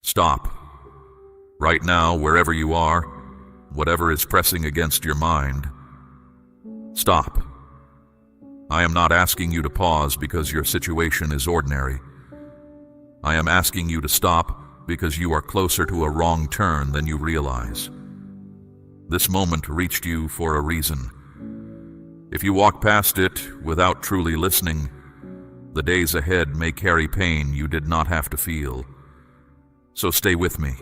Stop. Right now, wherever you are, whatever is pressing against your mind, stop. I am not asking you to pause because your situation is ordinary. I am asking you to stop because you are closer to a wrong turn than you realize. This moment reached you for a reason. If you walk past it without truly listening, the days ahead may carry pain you did not have to feel. So stay with me.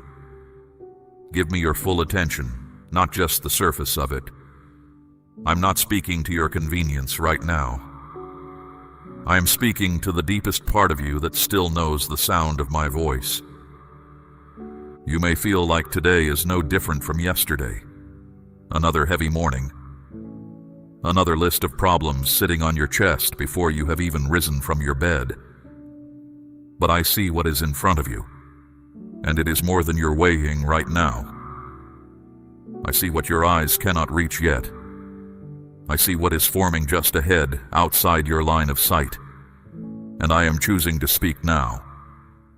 Give me your full attention, not just the surface of it. I'm not speaking to your convenience right now. I am speaking to the deepest part of you that still knows the sound of my voice. You may feel like today is no different from yesterday. Another heavy morning. Another list of problems sitting on your chest before you have even risen from your bed. But I see what is in front of you, and it is more than you're weighing right now. I see what your eyes cannot reach yet. I see what is forming just ahead, outside your line of sight. And I am choosing to speak now,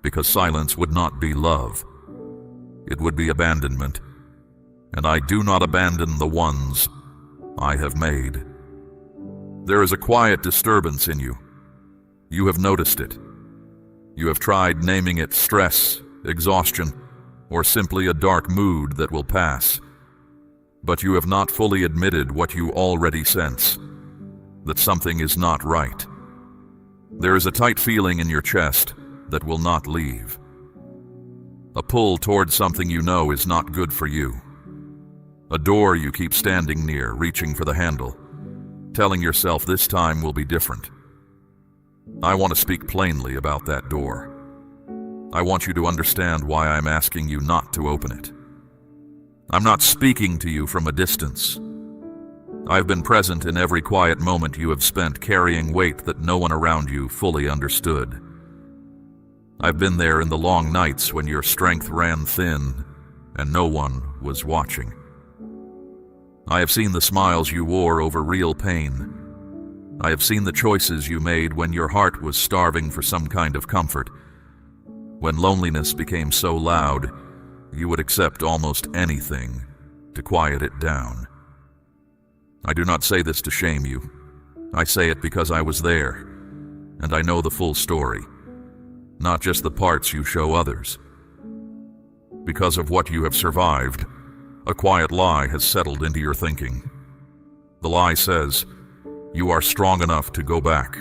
because silence would not be love. It would be abandonment. And I do not abandon the ones I have made. There is a quiet disturbance in you. You have noticed it. You have tried naming it stress, exhaustion, or simply a dark mood that will pass. But you have not fully admitted what you already sense, that something is not right. There is a tight feeling in your chest that will not leave. A pull toward something you know is not good for you. A door you keep standing near, reaching for the handle, telling yourself this time will be different. I want to speak plainly about that door. I want you to understand why I'm asking you not to open it. I'm not speaking to you from a distance. I've been present in every quiet moment you have spent carrying weight that no one around you fully understood. I've been there in the long nights when your strength ran thin and no one was watching. I have seen the smiles you wore over real pain. I have seen the choices you made when your heart was starving for some kind of comfort. When loneliness became so loud, you would accept almost anything to quiet it down. I do not say this to shame you. I say it because I was there, and I know the full story, not just the parts you show others. Because of what you have survived, a quiet lie has settled into your thinking. The lie says, you are strong enough to go back.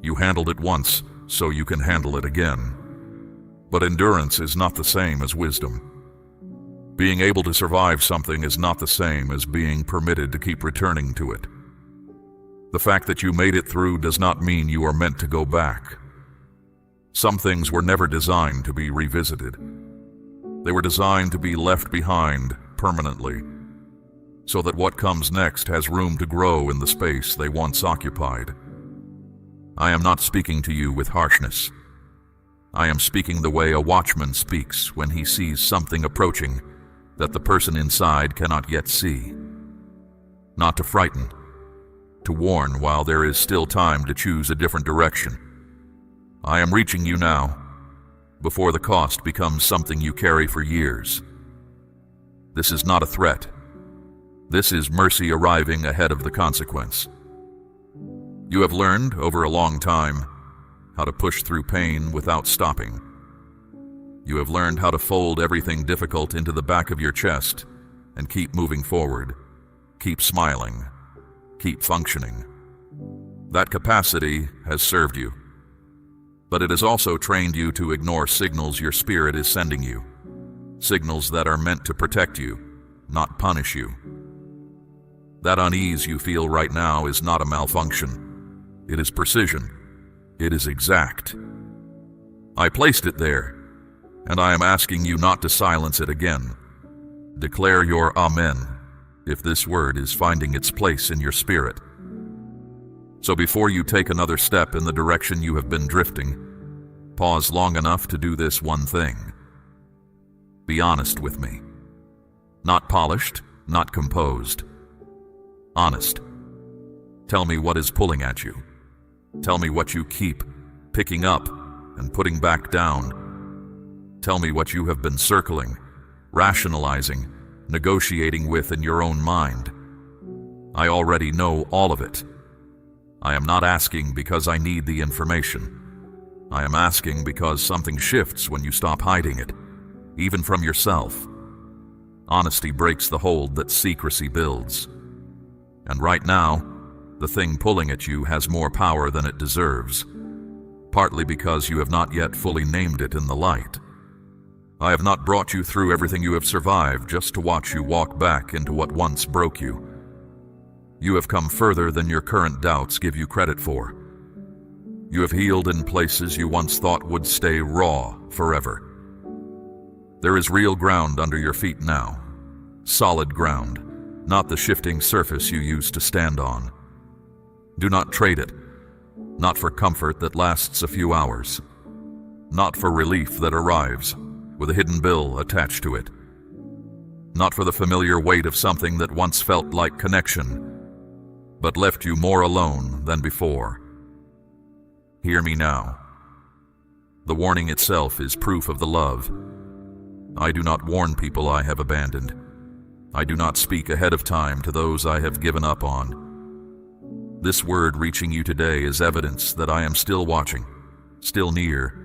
You handled it once, so you can handle it again. But endurance is not the same as wisdom. Being able to survive something is not the same as being permitted to keep returning to it. The fact that you made it through does not mean you are meant to go back. Some things were never designed to be revisited. They were designed to be left behind permanently, so that what comes next has room to grow in the space they once occupied. I am not speaking to you with harshness. I am speaking the way a watchman speaks when he sees something approaching that the person inside cannot yet see. Not to frighten, to warn while there is still time to choose a different direction. I am reaching you now, before the cost becomes something you carry for years. This is not a threat. This is mercy arriving ahead of the consequence. You have learned, over a long time, how to push through pain without stopping. You have learned how to fold everything difficult into the back of your chest and keep moving forward, keep smiling, keep functioning. That capacity has served you, but it has also trained you to ignore signals your spirit is sending you, signals that are meant to protect you, not punish you. That unease you feel right now is not a malfunction. It is precision. It is exact. I placed it there, and I am asking you not to silence it again. Declare your Amen, if this word is finding its place in your spirit. So before you take another step in the direction you have been drifting, pause long enough to do this one thing. Be honest with me. Not polished, not composed. Honest. Tell me what is pulling at you. Tell me what you keep picking up and putting back down. Tell me what you have been circling, rationalizing, negotiating with in your own mind. I already know all of it. I am not asking because I need the information. I am asking because something shifts when you stop hiding it, even from yourself. Honesty breaks the hold that secrecy builds. And right now, the thing pulling at you has more power than it deserves, partly because you have not yet fully named it in the light. I have not brought you through everything you have survived just to watch you walk back into what once broke you. You have come further than your current doubts give you credit for. You have healed in places you once thought would stay raw forever. There is real ground under your feet now, solid ground, not the shifting surface you used to stand on. Do not trade it, not for comfort that lasts a few hours, not for relief that arrives with a hidden bill attached to it, not for the familiar weight of something that once felt like connection, but left you more alone than before. Hear me now. The warning itself is proof of the love. I do not warn people I have abandoned. I do not speak ahead of time to those I have given up on. This word reaching you today is evidence that I am still watching, still near,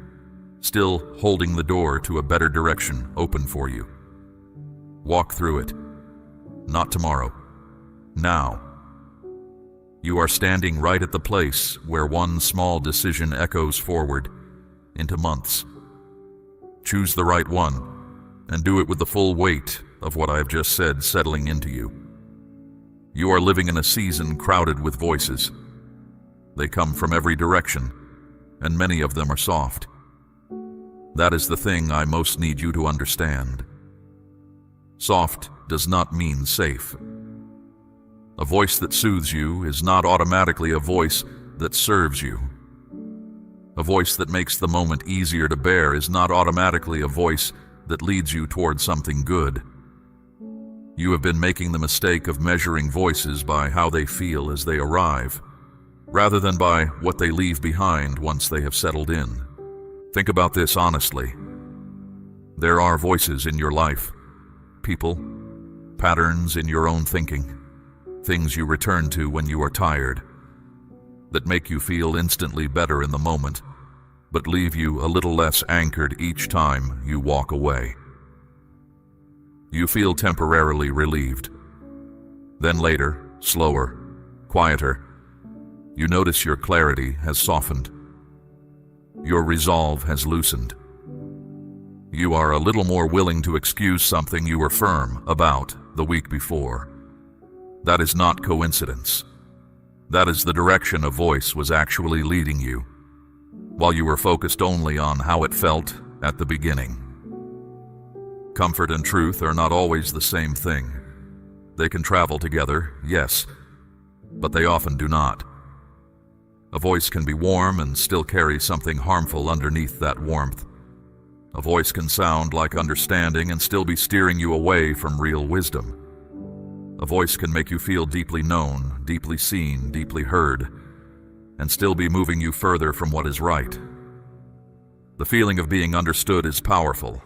still holding the door to a better direction open for you. Walk through it. Not tomorrow. Now. You are standing right at the place where one small decision echoes forward into months. Choose the right one, and do it with the full weight of what I have just said settling into you. You are living in a season crowded with voices. They come from every direction, and many of them are soft. That is the thing I most need you to understand. Soft does not mean safe. A voice that soothes you is not automatically a voice that serves you. A voice that makes the moment easier to bear is not automatically a voice that leads you toward something good. You have been making the mistake of measuring voices by how they feel as they arrive, rather than by what they leave behind once they have settled in. Think about this honestly. There are voices in your life, people, patterns in your own thinking, things you return to when you are tired, that make you feel instantly better in the moment, but leave you a little less anchored each time you walk away. You feel temporarily relieved. Then later, slower, quieter, you notice your clarity has softened. Your resolve has loosened. You are a little more willing to excuse something you were firm about the week before. That is not coincidence. That is the direction a voice was actually leading you, while you were focused only on how it felt at the beginning. Comfort and truth are not always the same thing. They can travel together, yes, but they often do not. A voice can be warm and still carry something harmful underneath that warmth. A voice can sound like understanding and still be steering you away from real wisdom. A voice can make you feel deeply known, deeply seen, deeply heard, and still be moving you further from what is right. The feeling of being understood is powerful.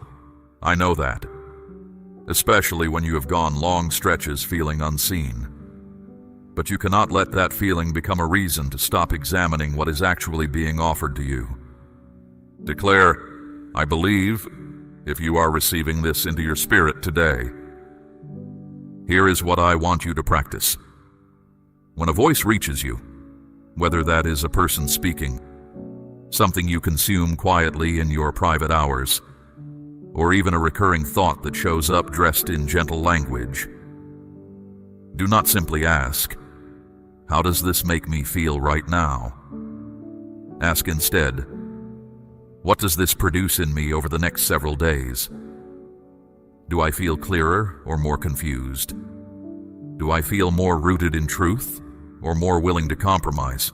I know that, especially when you have gone long stretches feeling unseen. But you cannot let that feeling become a reason to stop examining what is actually being offered to you. Declare, I believe, if you are receiving this into your spirit today. Here is what I want you to practice. When a voice reaches you, whether that is a person speaking, something you consume quietly in your private hours, or even a recurring thought that shows up dressed in gentle language, do not simply ask, how does this make me feel right now? Ask instead, what does this produce in me over the next several days? Do I feel clearer or more confused? Do I feel more rooted in truth or more willing to compromise?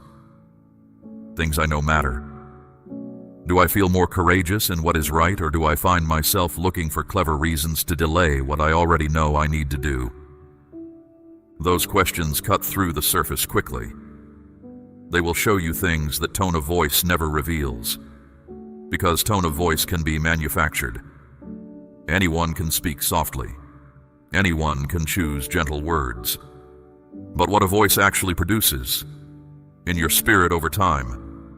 Things I know matter. Do I feel more courageous in what is right, or do I find myself looking for clever reasons to delay what I already know I need to do? Those questions cut through the surface quickly. They will show you things that tone of voice never reveals, because tone of voice can be manufactured. Anyone can speak softly. Anyone can choose gentle words. But what a voice actually produces, in your spirit over time,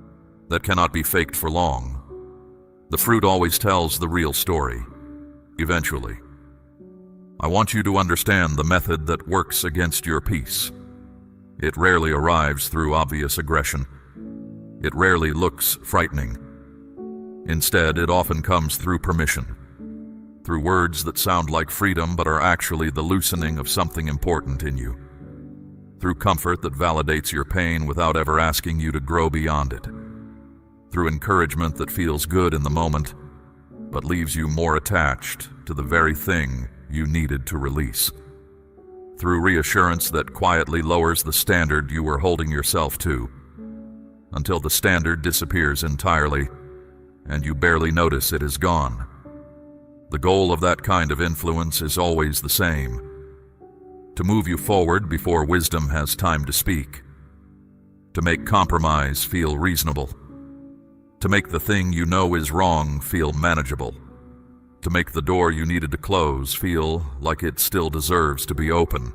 that cannot be faked for long. The fruit always tells the real story, eventually. I want you to understand the method that works against your peace. It rarely arrives through obvious aggression. It rarely looks frightening. Instead, it often comes through permission, through words that sound like freedom but are actually the loosening of something important in you, through comfort that validates your pain without ever asking you to grow beyond it, through encouragement that feels good in the moment but leaves you more attached to the very thing you needed to release, through reassurance that quietly lowers the standard you were holding yourself to, until the standard disappears entirely and you barely notice it is gone. The goal of that kind of influence is always the same: to move you forward before wisdom has time to speak, to make compromise feel reasonable, to make the thing you know is wrong feel manageable, to make the door you needed to close feel like it still deserves to be open.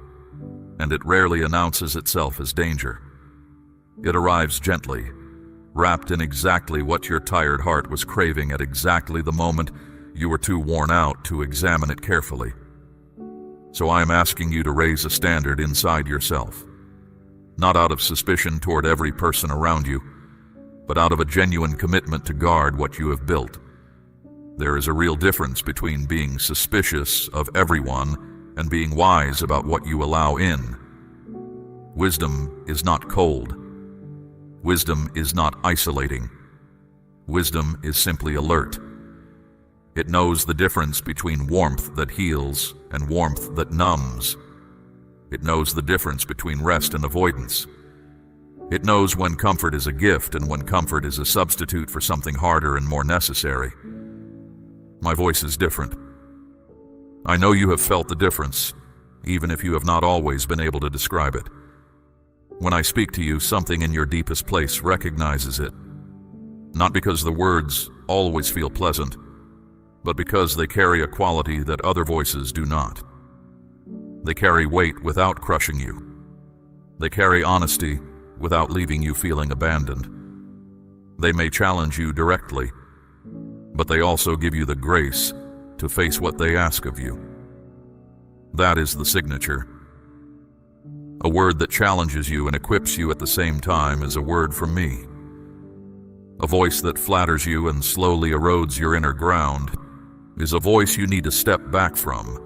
And it rarely announces itself as danger. It arrives gently, wrapped in exactly what your tired heart was craving at exactly the moment you were too worn out to examine it carefully. So I am asking you to raise a standard inside yourself, not out of suspicion toward every person around you, but out of a genuine commitment to guard what you have built. There is a real difference between being suspicious of everyone and being wise about what you allow in. Wisdom is not cold. Wisdom is not isolating. Wisdom is simply alert. It knows the difference between warmth that heals and warmth that numbs. It knows the difference between rest and avoidance. It knows when comfort is a gift and when comfort is a substitute for something harder and more necessary. My voice is different. I know you have felt the difference, even if you have not always been able to describe it. When I speak to you, something in your deepest place recognizes it, not because the words always feel pleasant, but because they carry a quality that other voices do not. They carry weight without crushing you. They carry honesty without leaving you feeling abandoned. They may challenge you directly, but they also give you the grace to face what they ask of you. That is the signature. A word that challenges you and equips you at the same time is a word from me. A voice that flatters you and slowly erodes your inner ground is a voice you need to step back from,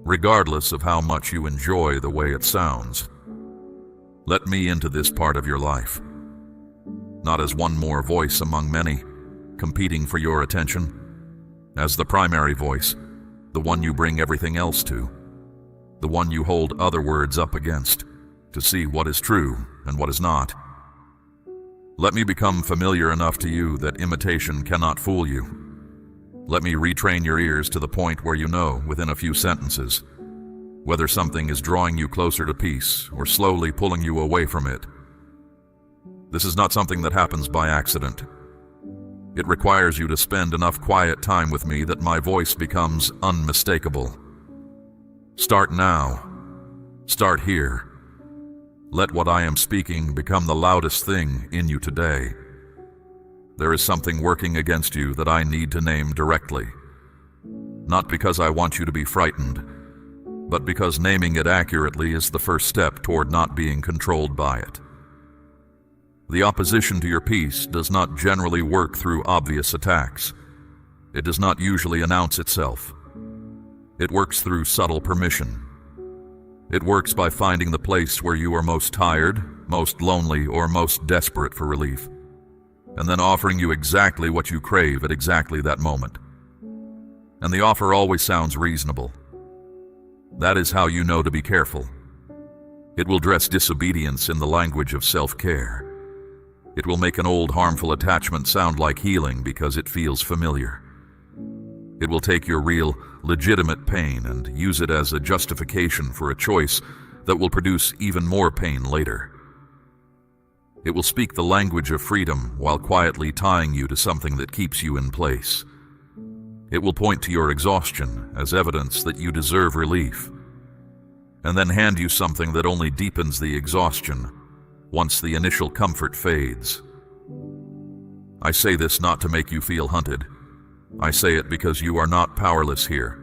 regardless of how much you enjoy the way it sounds. Let me into this part of your life, not as one more voice among many, competing for your attention, as the primary voice, the one you bring everything else to, the one you hold other words up against, to see what is true and what is not. Let me become familiar enough to you that imitation cannot fool you. Let me retrain your ears to the point where you know, within a few sentences, whether something is drawing you closer to peace or slowly pulling you away from it. This is not something that happens by accident. It requires you to spend enough quiet time with me that my voice becomes unmistakable. Start now. Start here. Let what I am speaking become the loudest thing in you today. There is something working against you that I need to name directly. Not because I want you to be frightened, but because naming it accurately is the first step toward not being controlled by it. The opposition to your peace does not generally work through obvious attacks. It does not usually announce itself. It works through subtle permission. It works by finding the place where you are most tired, most lonely, or most desperate for relief, and then offering you exactly what you crave at exactly that moment. And the offer always sounds reasonable. That is how you know to be careful. It will dress disobedience in the language of self-care. It will make an old harmful attachment sound like healing because it feels familiar. It will take your real, legitimate pain and use it as a justification for a choice that will produce even more pain later. It will speak the language of freedom while quietly tying you to something that keeps you in place. It will point to your exhaustion as evidence that you deserve relief, and then hand you something that only deepens the exhaustion once the initial comfort fades. I say this not to make you feel hunted. I say it because you are not powerless here.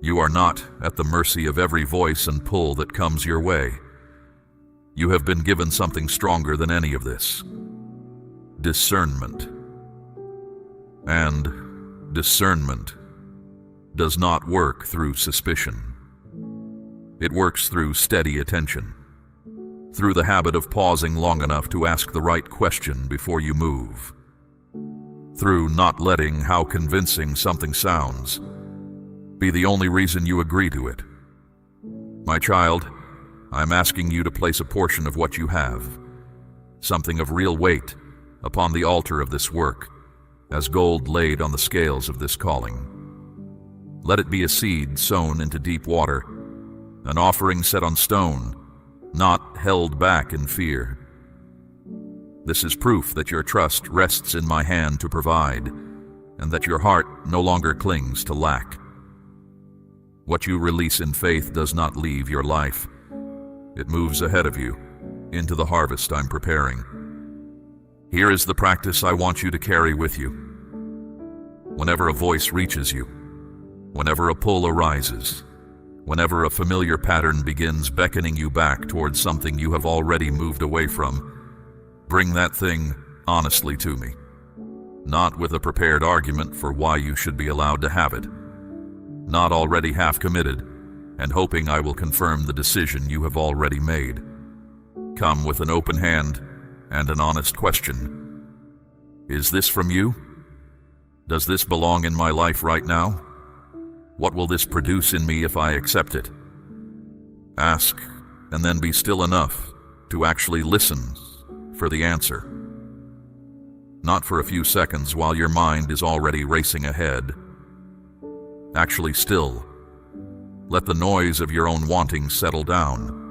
You are not at the mercy of every voice and pull that comes your way. You have been given something stronger than any of this: discernment. And discernment does not work through suspicion. It works through steady attention, through the habit of pausing long enough to ask the right question before you move, through not letting how convincing something sounds be the only reason you agree to it. My child, I'm asking you to place a portion of what you have, something of real weight, upon the altar of this work, as gold laid on the scales of this calling. Let it be a seed sown into deep water, an offering set on stone, not held back in fear. This is proof that your trust rests in my hand to provide, and that your heart no longer clings to lack. What you release in faith does not leave your life. It moves ahead of you, into the harvest I'm preparing. Here is the practice I want you to carry with you. Whenever a voice reaches you, whenever a pull arises, whenever a familiar pattern begins beckoning you back towards something you have already moved away from, bring that thing honestly to me, not with a prepared argument for why you should be allowed to have it, not already half committed and hoping I will confirm the decision you have already made. Come with an open hand and an honest question. Is this from you? Does this belong in my life right now? What will this produce in me if I accept it? Ask, and then be still enough to actually listen for the answer. Not for a few seconds while your mind is already racing ahead. Actually still. Let the noise of your own wanting settle down.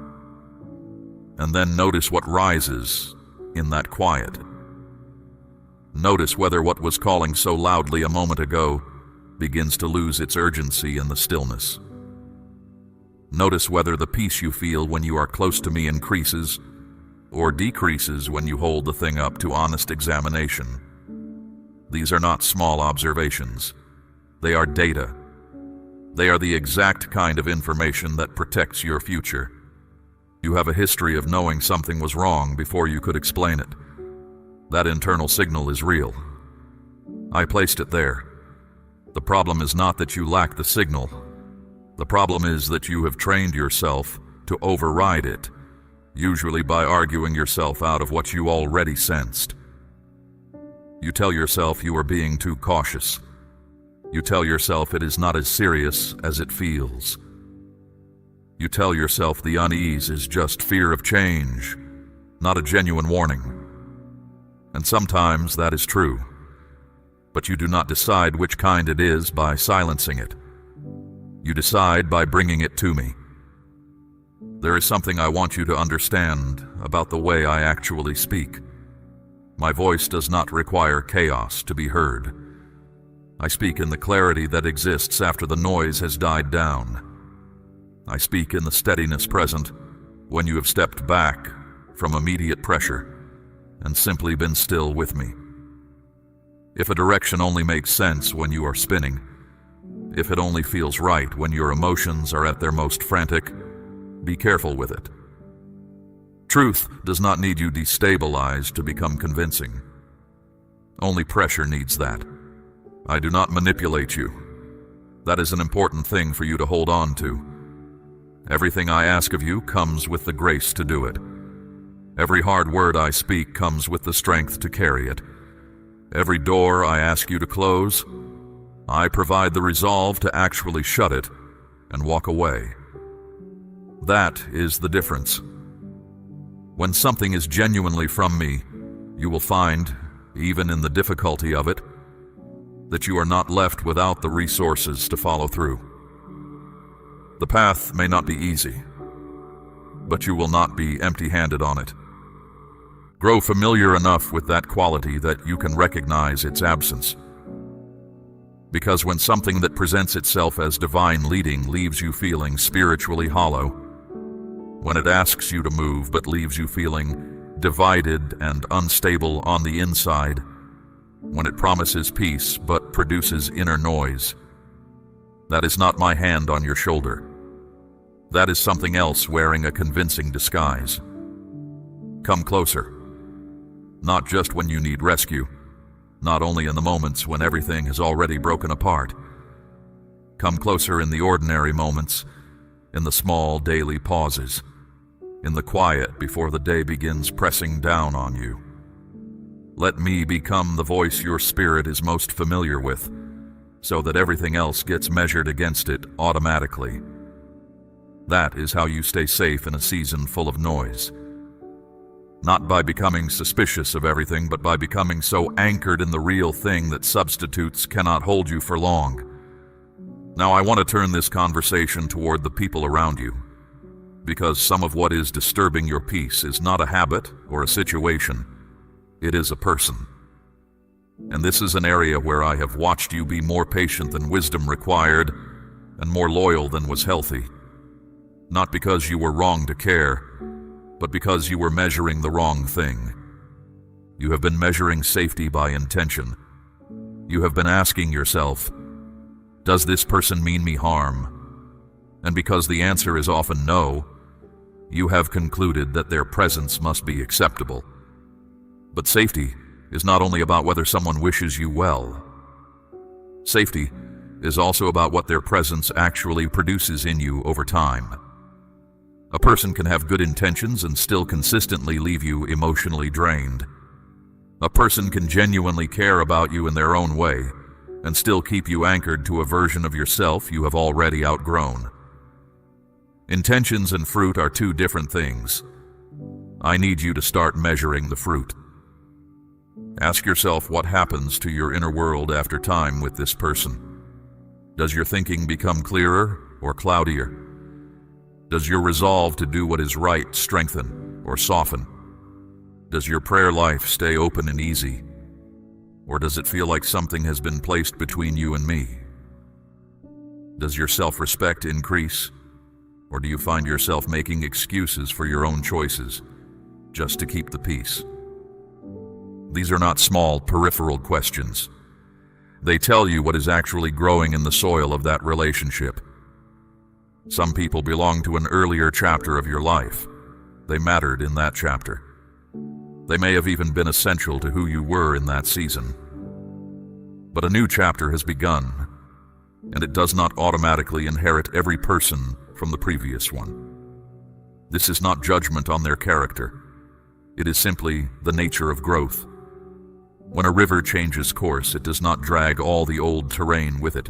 And then notice what rises in that quiet. Notice whether what was calling so loudly a moment ago begins to lose its urgency in the stillness. Notice whether the peace you feel when you are close to me increases or decreases when you hold the thing up to honest examination. These are not small observations. They are data. They are the exact kind of information that protects your future. You have a history of knowing something was wrong before you could explain it. That internal signal is real. I placed it there. The problem is not that you lack the signal. The problem is that you have trained yourself to override it, usually by arguing yourself out of what you already sensed. You tell yourself you are being too cautious. You tell yourself it is not as serious as it feels. You tell yourself the unease is just fear of change, not a genuine warning. And sometimes that is true, but you do not decide which kind it is by silencing it. You decide by bringing it to me. There is something I want you to understand about the way I actually speak. My voice does not require chaos to be heard. I speak in the clarity that exists after the noise has died down. I speak in the steadiness present when you have stepped back from immediate pressure and simply been still with me. If a direction only makes sense when you are spinning, if it only feels right when your emotions are at their most frantic, be careful with it. Truth does not need you destabilized to become convincing. Only pressure needs that. I do not manipulate you. That is an important thing for you to hold on to. Everything I ask of you comes with the grace to do it. Every hard word I speak comes with the strength to carry it. Every door I ask you to close, I provide the resolve to actually shut it and walk away. That is the difference. When something is genuinely from me, you will find, even in the difficulty of it, that you are not left without the resources to follow through. The path may not be easy, but you will not be empty-handed on it. Grow familiar enough with that quality that you can recognize its absence. Because when something that presents itself as divine leading leaves you feeling spiritually hollow, when it asks you to move but leaves you feeling divided and unstable on the inside, when it promises peace but produces inner noise, that is not my hand on your shoulder. That is something else wearing a convincing disguise. Come closer. Not just when you need rescue, not only in the moments when everything has already broken apart. Come closer in the ordinary moments, in the small daily pauses, in the quiet before the day begins pressing down on you. Let me become the voice your spirit is most familiar with, so that everything else gets measured against it automatically. That is how you stay safe in a season full of noise. Not by becoming suspicious of everything, but by becoming so anchored in the real thing that substitutes cannot hold you for long. Now I want to turn this conversation toward the people around you, because some of what is disturbing your peace is not a habit or a situation. It is a person. And this is an area where I have watched you be more patient than wisdom required and more loyal than was healthy. Not because you were wrong to care, but because you were measuring the wrong thing. You have been measuring safety by intention. You have been asking yourself, does this person mean me harm? And because the answer is often no, you have concluded that their presence must be acceptable. But safety is not only about whether someone wishes you well. Safety is also about what their presence actually produces in you over time. A person can have good intentions and still consistently leave you emotionally drained. A person can genuinely care about you in their own way and still keep you anchored to a version of yourself you have already outgrown. Intentions and fruit are two different things. I need you to start measuring the fruit. Ask yourself what happens to your inner world after time with this person. Does your thinking become clearer or cloudier? Does your resolve to do what is right strengthen or soften? Does your prayer life stay open and easy? Or does it feel like something has been placed between you and me? Does your self-respect increase? Or do you find yourself making excuses for your own choices just to keep the peace? These are not small, peripheral questions. They tell you what is actually growing in the soil of that relationship. Some people belong to an earlier chapter of your life. They mattered in that chapter. They may have even been essential to who you were in that season. But a new chapter has begun, and it does not automatically inherit every person from the previous one. This is not judgment on their character. It is simply the nature of growth. When a river changes course, it does not drag all the old terrain with it.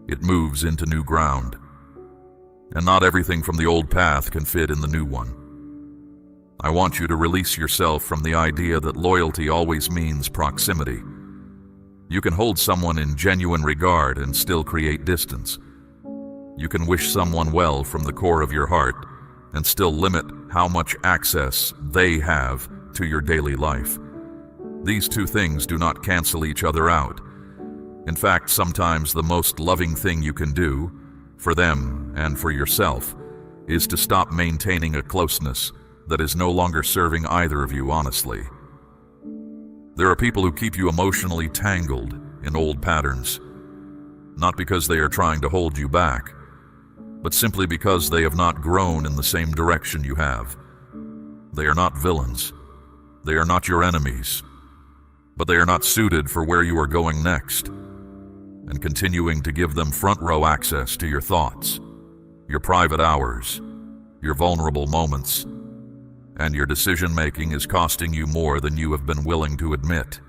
It moves into new ground. And not everything from the old path can fit in the new one. I want you to release yourself from the idea that loyalty always means proximity. You can hold someone in genuine regard and still create distance. You can wish someone well from the core of your heart and still limit how much access they have to your daily life. These two things do not cancel each other out. In fact, sometimes the most loving thing you can do, for them and for yourself, is to stop maintaining a closeness that is no longer serving either of you honestly. There are people who keep you emotionally tangled in old patterns, not because they are trying to hold you back, but simply because they have not grown in the same direction you have. They are not villains. They are not your enemies, but they are not suited for where you are going next. And continuing to give them front row access to your thoughts, your private hours, your vulnerable moments, and your decision-making is costing you more than you have been willing to admit.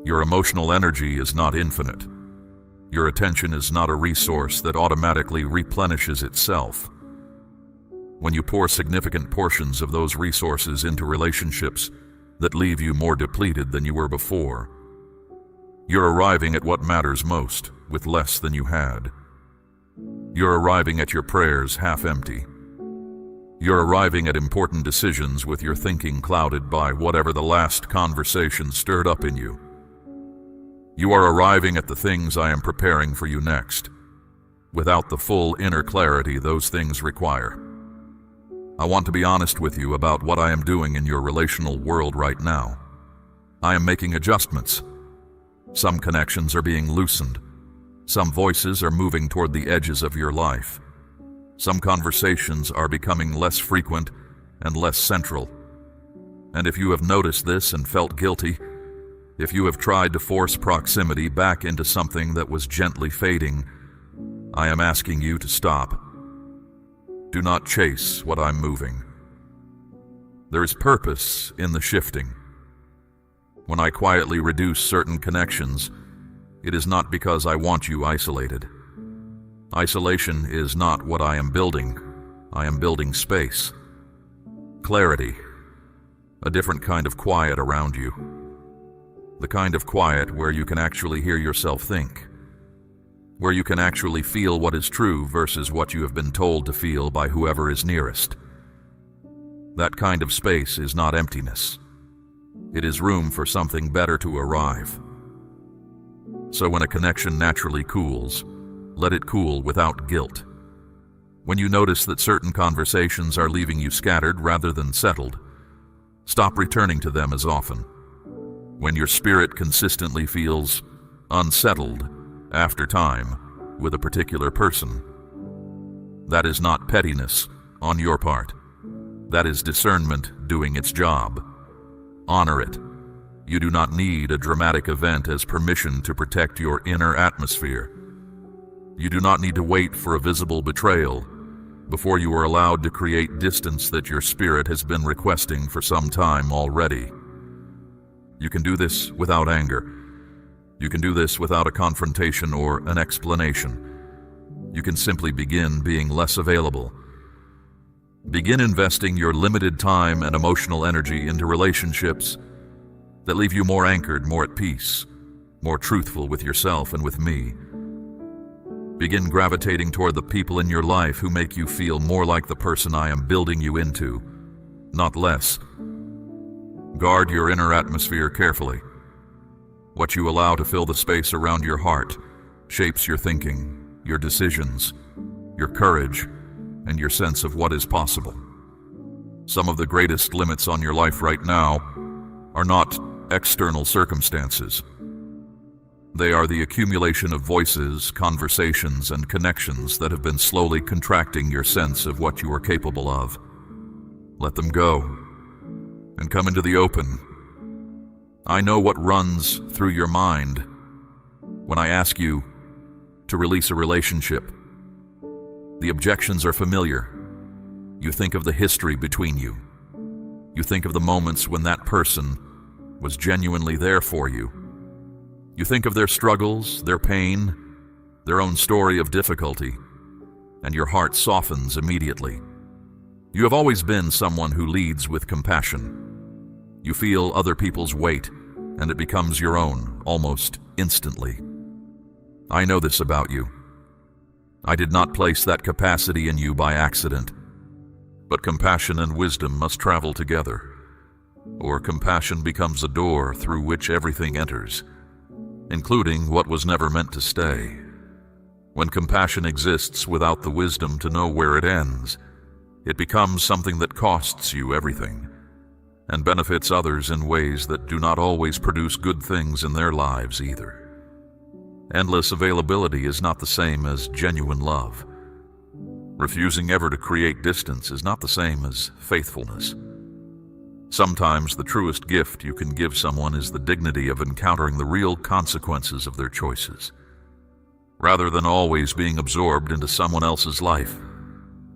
Your emotional energy is not infinite. Your attention is not a resource that automatically replenishes itself. When you pour significant portions of those resources into relationships that leave you more depleted than you were before, you're arriving at what matters most with less than you had. You're arriving at your prayers half empty. You're arriving at important decisions with your thinking clouded by whatever the last conversation stirred up in you. You are arriving at the things I am preparing for you next, without the full inner clarity those things require. I want to be honest with you about what I am doing in your relational world right now. I am making adjustments. Some connections are being loosened. Some voices are moving toward the edges of your life. Some conversations are becoming less frequent and less central. And if you have noticed this and felt guilty, if you have tried to force proximity back into something that was gently fading, I am asking you to stop. Do not chase what I'm moving. There is purpose in the shifting. When I quietly reduce certain connections, it is not because I want you isolated. Isolation is not what I am building. I am building space. Clarity. A different kind of quiet around you. The kind of quiet where you can actually hear yourself think. Where you can actually feel what is true versus what you have been told to feel by whoever is nearest. That kind of space is not emptiness. It is room for something better to arrive. So when a connection naturally cools, let it cool without guilt. When you notice that certain conversations are leaving you scattered rather than settled, stop returning to them as often. When your spirit consistently feels unsettled after time with a particular person, that is not pettiness on your part. That is discernment doing its job. Honor it. You do not need a dramatic event as permission to protect your inner atmosphere. You do not need to wait for a visible betrayal before you are allowed to create distance that your spirit has been requesting for some time already. You can do this without anger. You can do this without a confrontation or an explanation. You can simply begin being less available. Begin investing your limited time and emotional energy into relationships that leave you more anchored, more at peace, more truthful with yourself and with me. Begin gravitating toward the people in your life who make you feel more like the person I am building you into, not less. Guard your inner atmosphere carefully. What you allow to fill the space around your heart shapes your thinking, your decisions, your courage, and your sense of what is possible. Some of the greatest limits on your life right now are not external circumstances. They are the accumulation of voices, conversations, and connections that have been slowly contracting your sense of what you are capable of. Let them go and come into the open. I know what runs through your mind when I ask you to release a relationship. The objections are familiar. You think of the history between you. You think of the moments when that person was genuinely there for you. You think of their struggles, their pain, their own story of difficulty, and your heart softens immediately. You have always been someone who leads with compassion. You feel other people's weight, and it becomes your own, almost instantly. I know this about you. I did not place that capacity in you by accident. But compassion and wisdom must travel together, or compassion becomes a door through which everything enters, including what was never meant to stay. When compassion exists without the wisdom to know where it ends, it becomes something that costs you everything, and benefits others in ways that do not always produce good things in their lives either. Endless availability is not the same as genuine love. Refusing ever to create distance is not the same as faithfulness. Sometimes the truest gift you can give someone is the dignity of encountering the real consequences of their choices, rather than always being absorbed into someone else's life,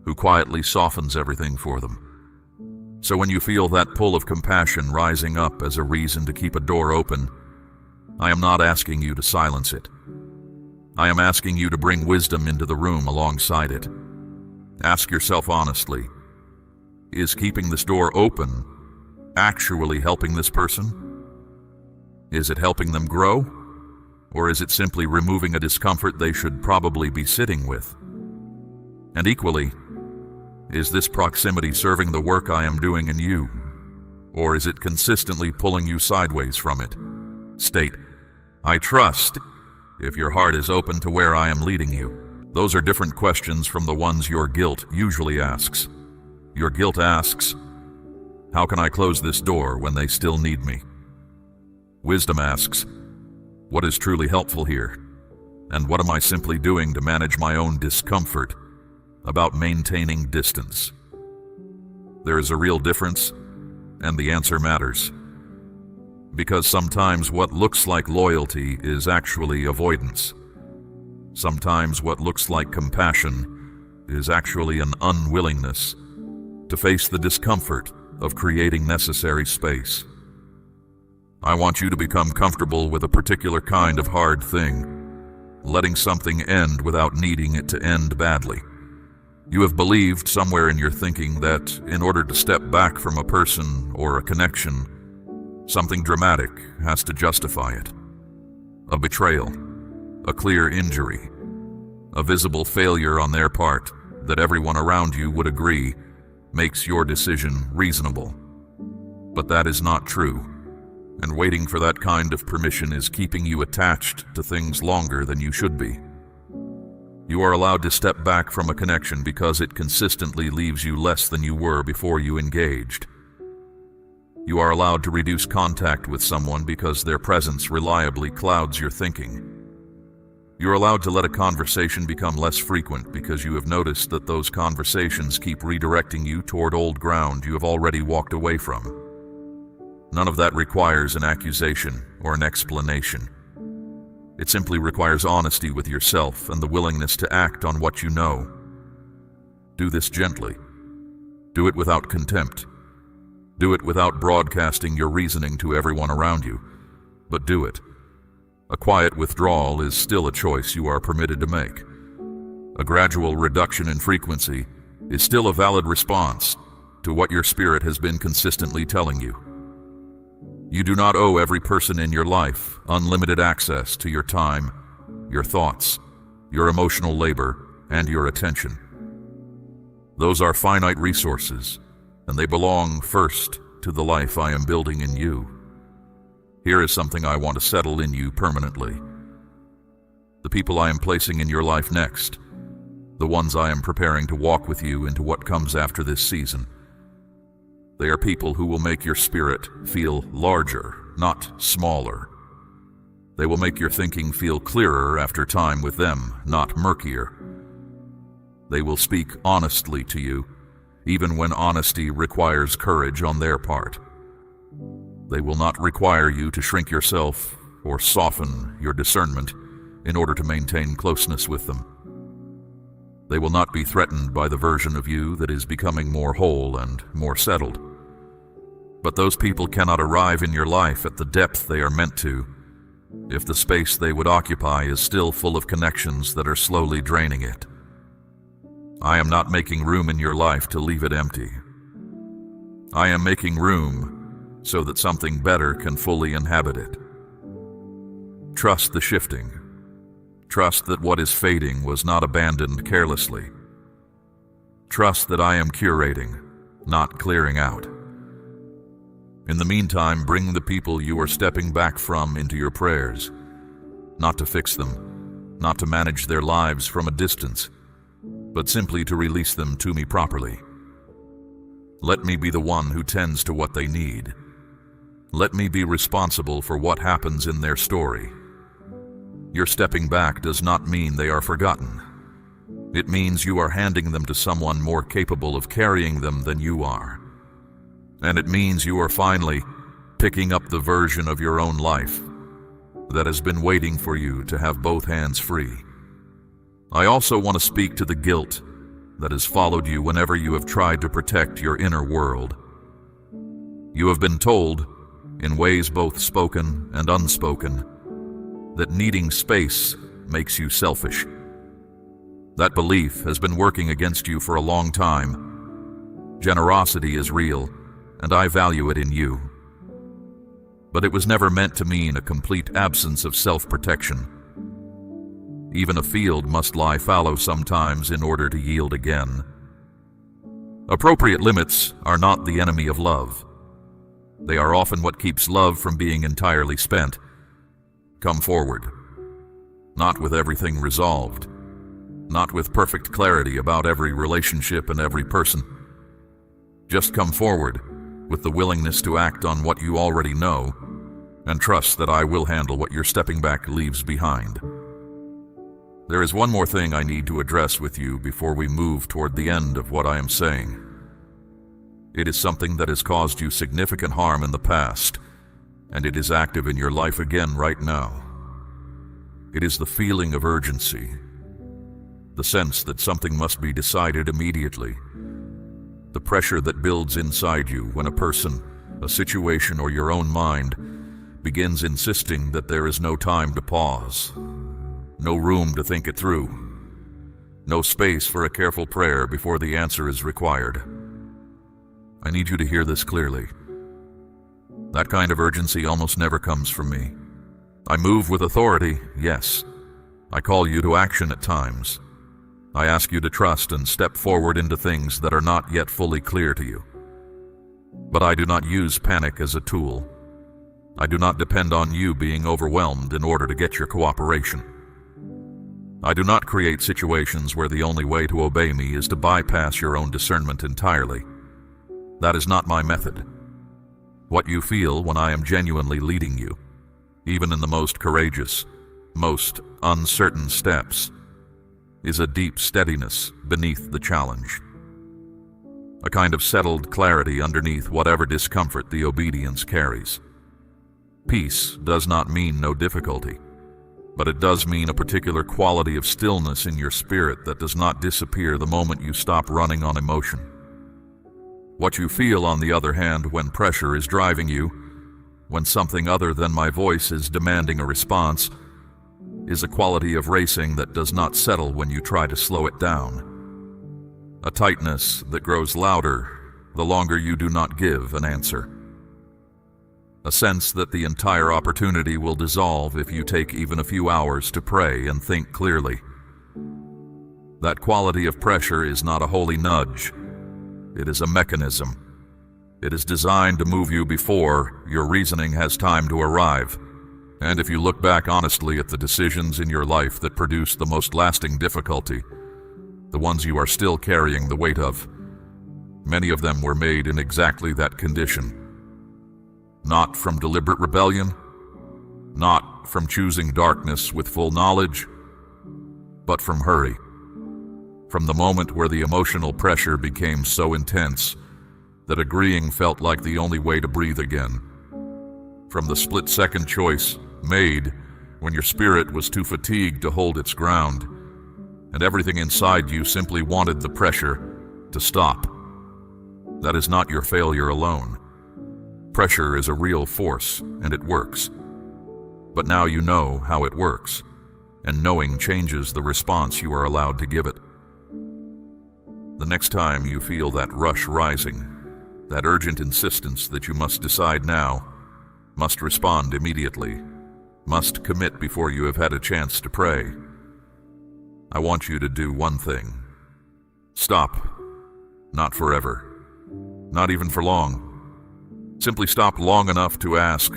who quietly softens everything for them. So when you feel that pull of compassion rising up as a reason to keep a door open, I am not asking you to silence it. I am asking you to bring wisdom into the room alongside it. Ask yourself honestly, is keeping this door open actually helping this person? Is it helping them grow? Or is it simply removing a discomfort they should probably be sitting with? And equally, is this proximity serving the work I am doing in you? Or is it consistently pulling you sideways from it? State, I trust if your heart is open to where I am leading you. Those are different questions from the ones your guilt usually asks. Your guilt asks, how can I close this door when they still need me? Wisdom asks, what is truly helpful here? And what am I simply doing to manage my own discomfort about maintaining distance? There is a real difference, and the answer matters. Because sometimes what looks like loyalty is actually avoidance. Sometimes what looks like compassion is actually an unwillingness to face the discomfort of creating necessary space. I want you to become comfortable with a particular kind of hard thing, letting something end without needing it to end badly. You have believed somewhere in your thinking that in order to step back from a person or a connection, something dramatic has to justify it. A betrayal, a clear injury, a visible failure on their part that everyone around you would agree makes your decision reasonable. But that is not true, and waiting for that kind of permission is keeping you attached to things longer than you should be. You are allowed to step back from a connection because it consistently leaves you less than you were before you engaged. You are allowed to reduce contact with someone because their presence reliably clouds your thinking. You're allowed to let a conversation become less frequent because you have noticed that those conversations keep redirecting you toward old ground you have already walked away from. None of that requires an accusation or an explanation. It simply requires honesty with yourself and the willingness to act on what you know. Do this gently. Do it without contempt. Do it without broadcasting your reasoning to everyone around you, but do it. A quiet withdrawal is still a choice you are permitted to make. A gradual reduction in frequency is still a valid response to what your spirit has been consistently telling you. You do not owe every person in your life unlimited access to your time, your thoughts, your emotional labor, and your attention. Those are finite resources, and they belong first to the life I am building in you. Here is something I want to settle in you permanently. The people I am placing in your life next, the ones I am preparing to walk with you into what comes after this season, they are people who will make your spirit feel larger, not smaller. They will make your thinking feel clearer after time with them, not murkier. They will speak honestly to you, even when honesty requires courage on their part. They will not require you to shrink yourself or soften your discernment in order to maintain closeness with them. They will not be threatened by the version of you that is becoming more whole and more settled. But those people cannot arrive in your life at the depth they are meant to if the space they would occupy is still full of connections that are slowly draining it. I am not making room in your life to leave it empty. I am making room so that something better can fully inhabit it. Trust the shifting. Trust that what is fading was not abandoned carelessly. Trust that I am curating, not clearing out. In the meantime, bring the people you are stepping back from into your prayers, not to fix them, not to manage their lives from a distance, but simply to release them to me properly. Let me be the one who tends to what they need. Let me be responsible for what happens in their story. Your stepping back does not mean they are forgotten. It means you are handing them to someone more capable of carrying them than you are. And it means you are finally picking up the version of your own life that has been waiting for you to have both hands free. I also want to speak to the guilt that has followed you whenever you have tried to protect your inner world. You have been told, in ways both spoken and unspoken, that needing space makes you selfish. That belief has been working against you for a long time. Generosity is real, and I value it in you. But it was never meant to mean a complete absence of self-protection. Even a field must lie fallow sometimes in order to yield again. Appropriate limits are not the enemy of love. They are often what keeps love from being entirely spent. Come forward. Not with everything resolved, not with perfect clarity about every relationship and every person. Just come forward with the willingness to act on what you already know and trust that I will handle what your stepping back leaves behind. There is one more thing I need to address with you before we move toward the end of what I am saying. It is something that has caused you significant harm in the past, and it is active in your life again right now. It is the feeling of urgency, the sense that something must be decided immediately, the pressure that builds inside you when a person, a situation, or your own mind begins insisting that there is no time to pause, no room to think it through, no space for a careful prayer before the answer is required. I need you to hear this clearly. That kind of urgency almost never comes from me. I move with authority, yes. I call you to action at times. I ask you to trust and step forward into things that are not yet fully clear to you. But I do not use panic as a tool. I do not depend on you being overwhelmed in order to get your cooperation. I do not create situations where the only way to obey me is to bypass your own discernment entirely. That is not my method. What you feel when I am genuinely leading you, even in the most courageous, most uncertain steps, is a deep steadiness beneath the challenge. A kind of settled clarity underneath whatever discomfort the obedience carries. Peace does not mean no difficulty, but it does mean a particular quality of stillness in your spirit that does not disappear the moment you stop running on emotion. What you feel, on the other hand, when pressure is driving you, when something other than my voice is demanding a response, is a quality of racing that does not settle when you try to slow it down. A tightness that grows louder the longer you do not give an answer. A sense that the entire opportunity will dissolve if you take even a few hours to pray and think clearly. That quality of pressure is not a holy nudge. It is a mechanism. It is designed to move you before your reasoning has time to arrive. And if you look back honestly at the decisions in your life that produced the most lasting difficulty, the ones you are still carrying the weight of, many of them were made in exactly that condition. Not from deliberate rebellion, not from choosing darkness with full knowledge, but from hurry. From the moment where the emotional pressure became so intense that agreeing felt like the only way to breathe again. From the split-second choice made when your spirit was too fatigued to hold its ground, and everything inside you simply wanted the pressure to stop. That is not your failure alone. Pressure is a real force, and it works. But now you know how it works, and knowing changes the response you are allowed to give it. The next time you feel that rush rising, that urgent insistence that you must decide now, must respond immediately, must commit before you have had a chance to pray, I want you to do one thing. Stop. Not forever. Not even for long. Simply stop long enough to ask,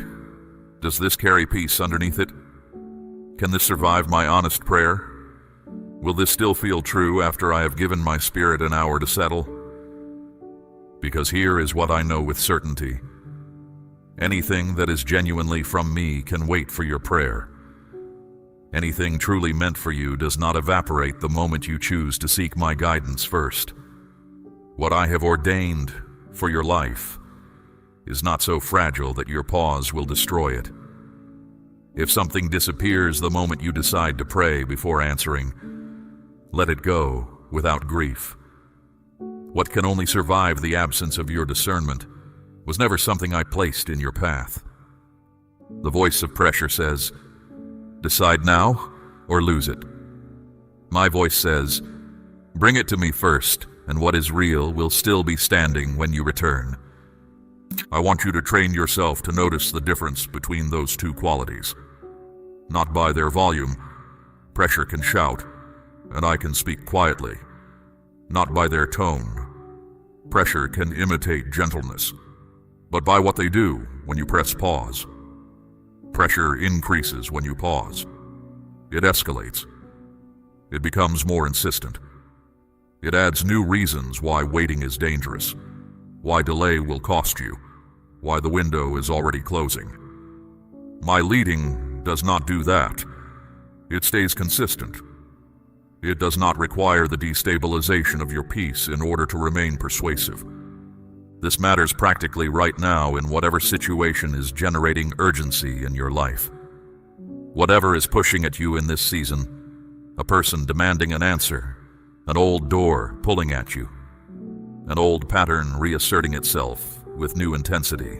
does this carry peace underneath it? Can this survive my honest prayer? Will this still feel true after I have given my spirit an hour to settle? Because here is what I know with certainty. Anything that is genuinely from me can wait for your prayer. Anything truly meant for you does not evaporate the moment you choose to seek my guidance first. What I have ordained for your life is not so fragile that your pause will destroy it. If something disappears the moment you decide to pray before answering, let it go without grief. What can only survive the absence of your discernment was never something I placed in your path. The voice of pressure says, decide now or lose it. My voice says, bring it to me first, and what is real will still be standing when you return. I want you to train yourself to notice the difference between those two qualities. Not by their volume. Pressure can shout, and I can speak quietly. Not by their tone. Pressure can imitate gentleness, but by what they do when you press pause. Pressure increases when you pause. It escalates. It becomes more insistent. It adds new reasons why waiting is dangerous, why delay will cost you, why the window is already closing. My leading does not do that. It stays consistent. It does not require the destabilization of your peace in order to remain persuasive. This matters practically right now in whatever situation is generating urgency in your life. Whatever is pushing at you in this season, a person demanding an answer, an old door pulling at you, an old pattern reasserting itself with new intensity.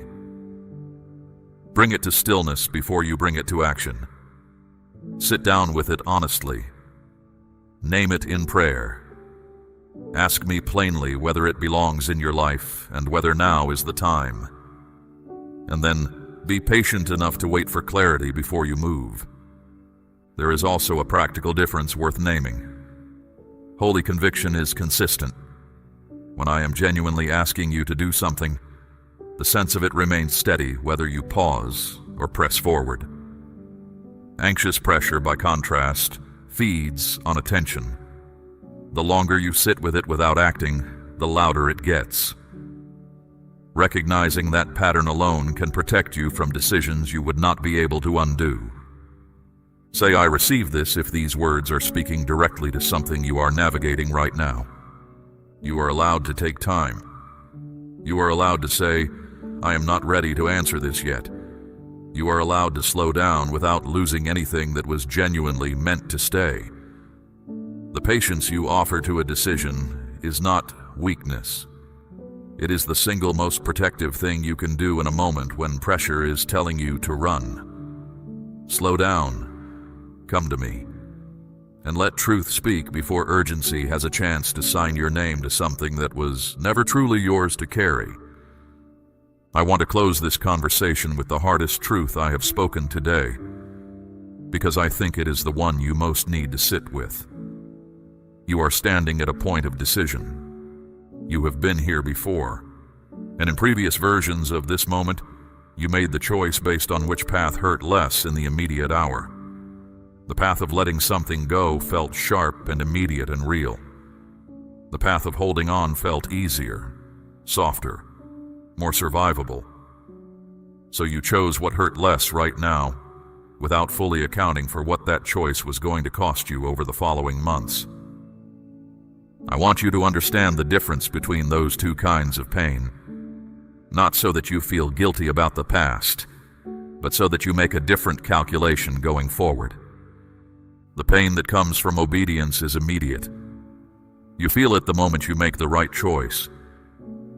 Bring it to stillness before you bring it to action. Sit down with it honestly. Name it in prayer. Ask me plainly whether it belongs in your life and whether now is the time. And then be patient enough to wait for clarity before you move. There is also a practical difference worth naming. Holy conviction is consistent. When I am genuinely asking you to do something, the sense of it remains steady whether you pause or press forward. Anxious pressure, by contrast, feeds on attention. The longer you sit with it without acting, the louder it gets. Recognizing that pattern alone can protect you from decisions you would not be able to undo. Say, "I receive this," if these words are speaking directly to something you are navigating right now. You are allowed to take time. You are allowed to say, "I am not ready to answer this yet." You are allowed to slow down without losing anything that was genuinely meant to stay. The patience you offer to a decision is not weakness. It is the single most protective thing you can do in a moment when pressure is telling you to run. Slow down. Come to me. And let truth speak before urgency has a chance to sign your name to something that was never truly yours to carry. I want to close this conversation with the hardest truth I have spoken today, because I think it is the one you most need to sit with. You are standing at a point of decision. You have been here before, and in previous versions of this moment, you made the choice based on which path hurt less in the immediate hour. The path of letting something go felt sharp and immediate and real. The path of holding on felt easier, softer, more survivable. So you chose what hurt less right now, without fully accounting for what that choice was going to cost you over the following months. I want you to understand the difference between those two kinds of pain, not so that you feel guilty about the past, but so that you make a different calculation going forward. The pain that comes from obedience is immediate. You feel it the moment you make the right choice.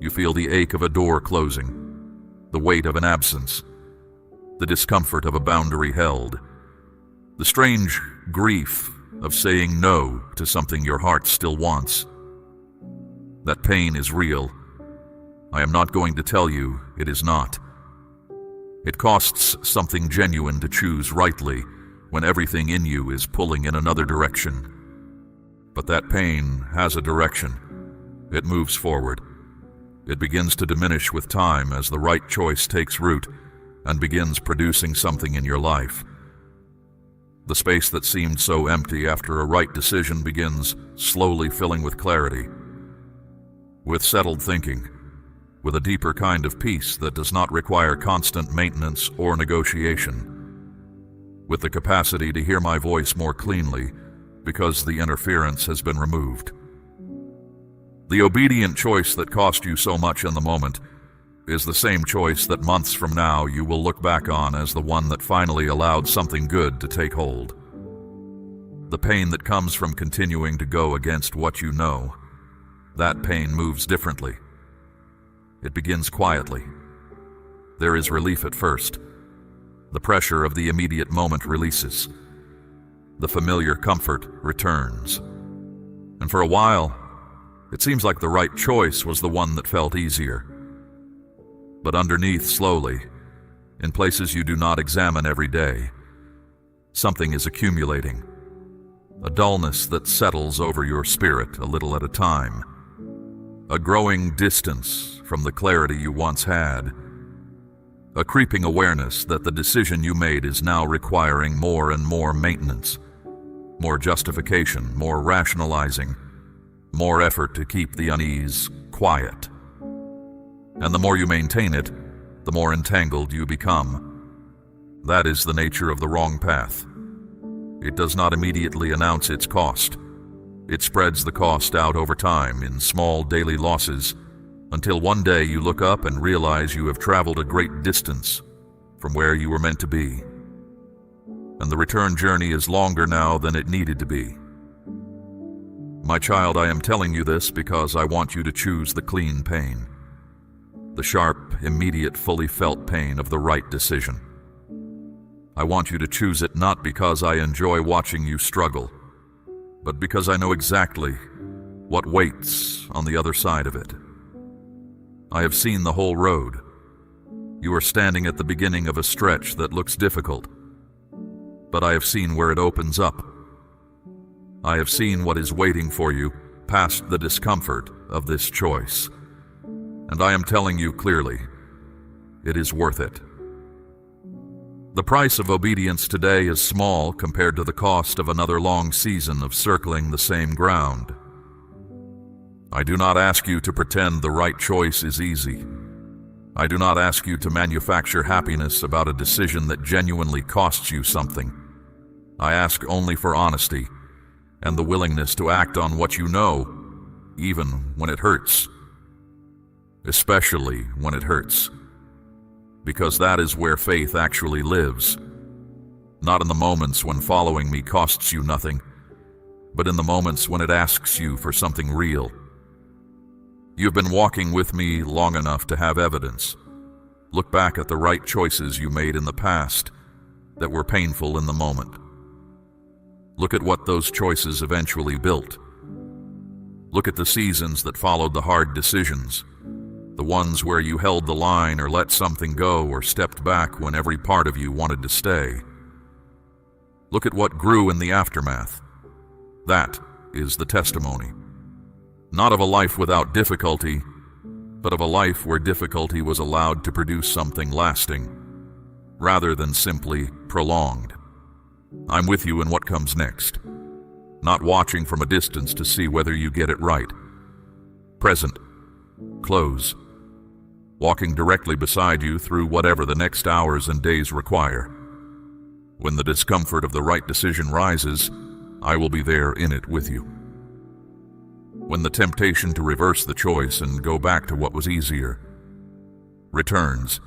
You feel the ache of a door closing, the weight of an absence, the discomfort of a boundary held, the strange grief of saying no to something your heart still wants. That pain is real. I am not going to tell you it is not. It costs something genuine to choose rightly when everything in you is pulling in another direction. But that pain has a direction. It moves forward. It begins to diminish with time as the right choice takes root and begins producing something in your life. The space that seemed so empty after a right decision begins slowly filling with clarity, with settled thinking, with a deeper kind of peace that does not require constant maintenance or negotiation, with the capacity to hear my voice more cleanly because the interference has been removed. The obedient choice that cost you so much in the moment is the same choice that months from now you will look back on as the one that finally allowed something good to take hold. The pain that comes from continuing to go against what you know, that pain moves differently. It begins quietly. There is relief at first. The pressure of the immediate moment releases. The familiar comfort returns. And for a while, it seems like the right choice was the one that felt easier. But underneath, slowly, in places you do not examine every day, something is accumulating. A dullness that settles over your spirit a little at a time. A growing distance from the clarity you once had. a creeping awareness that the decision you made is now requiring more and more maintenance, more justification, more rationalizing, more effort to keep the unease quiet. And the more you maintain it, the more entangled you become. That is the nature of the wrong path. It does not immediately announce its cost. It spreads the cost out over time in small daily losses until one day you look up and realize you have traveled a great distance from where you were meant to be. And the return journey is longer now than it needed to be. My child, I am telling you this because I want you to choose the clean pain, the sharp, immediate, fully felt pain of the right decision. I want you to choose it not because I enjoy watching you struggle, but because I know exactly what waits on the other side of it. I have seen the whole road. You are standing at the beginning of a stretch that looks difficult, but I have seen where it opens up. I have seen what is waiting for you past the discomfort of this choice. And I am telling you clearly, it is worth it. The price of obedience today is small compared to the cost of another long season of circling the same ground. I do not ask you to pretend the right choice is easy. I do not ask you to manufacture happiness about a decision that genuinely costs you something. I ask only for honesty and the willingness to act on what you know, even when it hurts. Especially when it hurts. Because that is where faith actually lives. Not in the moments when following me costs you nothing, but in the moments when it asks you for something real. You've been walking with me long enough to have evidence. Look back at the right choices you made in the past that were painful in the moment. Look at what those choices eventually built. Look at the seasons that followed the hard decisions, the ones where you held the line or let something go or stepped back when every part of you wanted to stay. Look at what grew in the aftermath. That is the testimony. Not of a life without difficulty, but of a life where difficulty was allowed to produce something lasting, rather than simply prolonged. I'm with you in what comes next, not watching from a distance to see whether you get it right. Present, close, walking directly beside you through whatever the next hours and days require. When the discomfort of the right decision rises, I will be there in it with you. When the temptation to reverse the choice and go back to what was easier returns,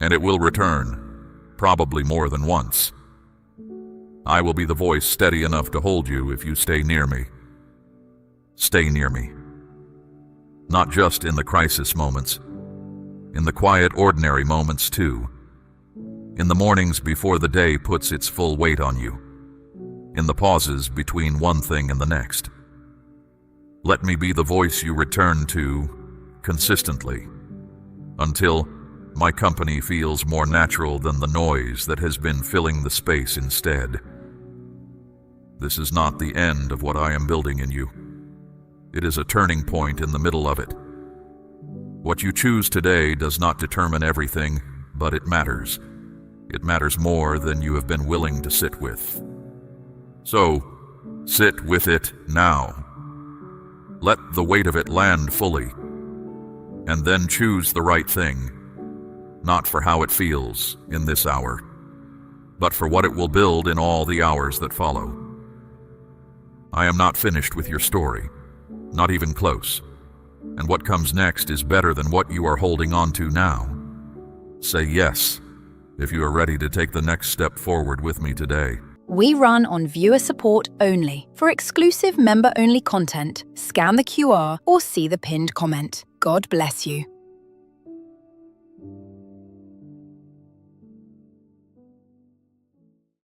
and it will return, probably more than once, I will be the voice steady enough to hold you if you stay near me. Stay near me. Not just in the crisis moments, in the quiet, ordinary moments too. In the mornings before the day puts its full weight on you. In the pauses between one thing and the next. Let me be the voice you return to consistently, until my company feels more natural than the noise that has been filling the space instead. This is not the end of what I am building in you. It is a turning point in the middle of it. What you choose today does not determine everything, but it matters. It matters more than you have been willing to sit with. So, sit with it now. Let the weight of it land fully, and then choose the right thing, not for how it feels in this hour, but for what it will build in all the hours that follow. I am not finished with your story, not even close, and what comes next is better than what you are holding on to now. Say yes if you are ready to take the next step forward with me today. We run on viewer support only. For exclusive member-only content, scan the QR or see the pinned comment. God bless you.